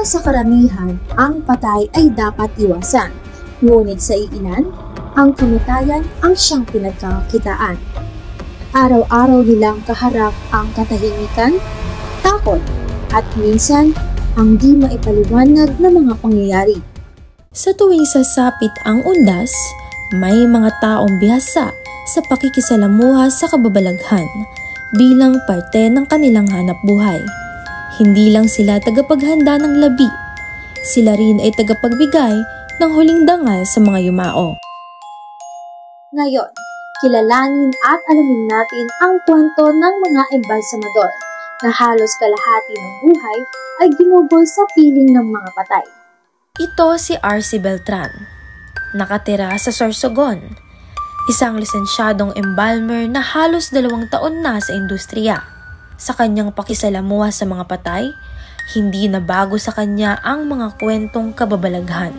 Para sa karamihan, ang patay ay dapat iwasan. Ngunit sa iilan, ang kamatayan ang siyang pinagkakakitaan. Araw-araw nilang kaharap ang katahimikan, takot, at minsan ang di maipaliwanag na mga pangyayari. Sa tuwing sasapit ang undas, may mga taong bihasa sa pakikisalamuha sa kababalaghan bilang parte ng kanilang hanap buhay. Hindi lang sila tagapaghanda ng labi, sila rin ay tagapagbigay ng huling dangal sa mga yumao. Ngayon, kilalanin at alamin natin ang kwento ng mga embalsamador na halos kalahati ng buhay ay ginugol sa piling ng mga patay. Ito si R.C. Beltran, nakatira sa Sorsogon, isang lisensyadong embalmer na halos 2 taon na sa industriya. Sa kanyang pakisalamuha sa mga patay, hindi na bago sa kanya ang mga kwentong kababalaghan.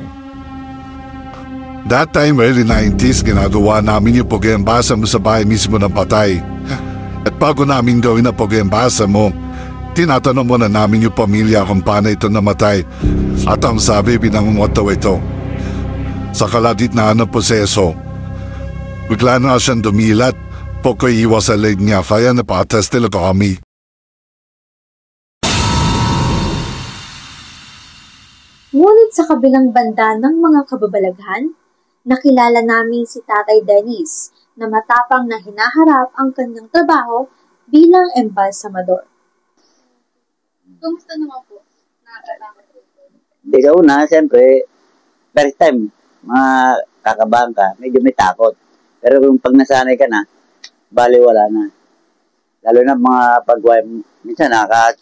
That time, early 90s, ginagawa namin yung pag-iembasa mo sa bahay mismo ng patay. At bago namin gawin na pag-iembasa mo, tinatanong mo na namin yung pamilya kung paano ito namatay. At ang sabi, binangungot ito. Sa kalagitnaan ng proseso, bigla na siyang dumilat, pagkaiwas sa leg niya, kaya napatas talaga kami. Ngunit sa kabilang banda ng mga kababalaghan, nakilala namin si Tatay Dennis na matapang na hinaharap ang kanyang trabaho bilang embalsamador. Kumusta naman po? Nakakatawa po. Di ka una, siyempre, first time, mga kakabahan ka, medyo may takot. Pero kung pag nasanay ka na, bali wala na. Lalo na mga pag-wife, minsan naka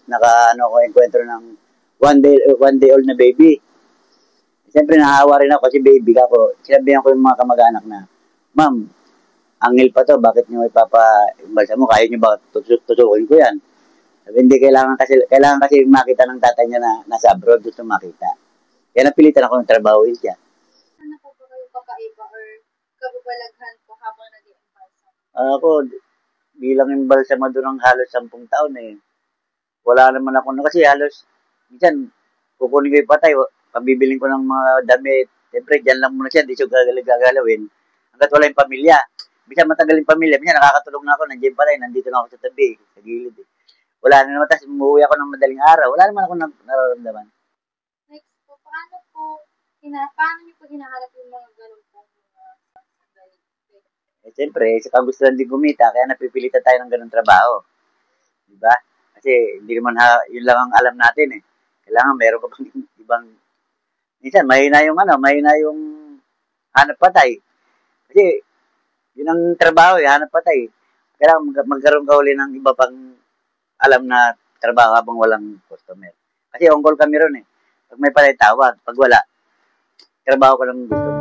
enkwentro ng one day old na baby. Siyempre nahawa rin ako kasi baby ako. Sinabihan ko yung mga kamag-anak na, Ma'am, angil pa to, bakit nyo ipapa-imbalsa mo? Kaya nyo ba tusukin ko yan? Sabi, hindi, kailangan kasi makita ng tatay niya na nasa abroad, gusto makita. Kaya napilitan ako ng trabahoin siya. Ano po ba kayo kakaiba or kababalaghan po habang nag-i-embalsa? Ako, bilang embalsamador ng halos 10 taon eh. Wala naman ako na kasi halos, minsan, kukunin ko yung patay, pabibiling ko ng mga damit. Siyempre, dyan lang muna siya, di siya gagalawin. Hanggat wala yung pamilya. Minsan matagal yung pamilya, minsan nakakatulog na ako, nandiyan patay, nandito na ako sa tabi, sa gilid eh. Wala na naman, tapos umuwi ako ng madaling araw. Wala naman ako nararamdaman. Next po, paano niyo po hinaharap yung mga ganun po? Siyempre, sa kagustuhan din kumita, kaya napipilitan tayo ng ganun trabaho. Diba? Kasi hindi naman yun lang ang alam natin eh. Kailangan meron ka pang ibang... Minsan, mahina yung hanap patay. Kasi, yun ang trabaho eh, hanap patay. Kailangan magkaroon ka uli ng iba pang alam na trabaho habang walang customer. Kasi on-call kami ron eh. Pag may patay, tawag. Pag wala, trabaho ko lang gusto mo.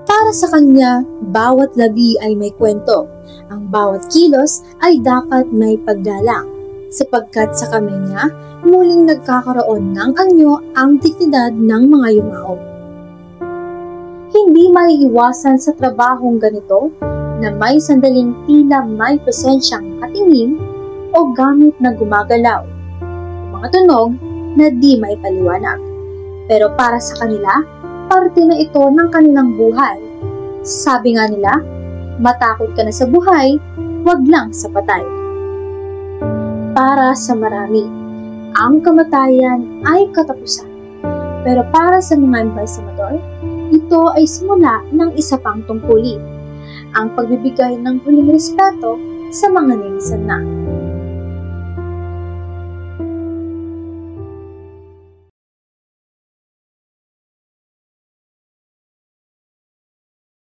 Para sa kanya, bawat labi ay may kwento. Ang bawat kilos ay dapat may paggalang. Sapagkat sa kamay niya, muling nagkakaroon ng anyo ang dignidad ng mga yumao. Hindi maiiwasan sa trabahong ganito na may sandaling tila may presensyang katingin o gamit na gumagalaw. Mga tunog na di maipaliwanag. Pero para sa kanila, parte na ito ng kanilang buhay. Sabi nga nila, matakot ka na sa buhay, wag lang sa patay. Para sa marami, ang kamatayan ay katapusan. Pero para sa mga embalsamador, ito ay simula ng isa pang tungkulin, ang pagbibigay ng huling respeto sa mga nilisan na.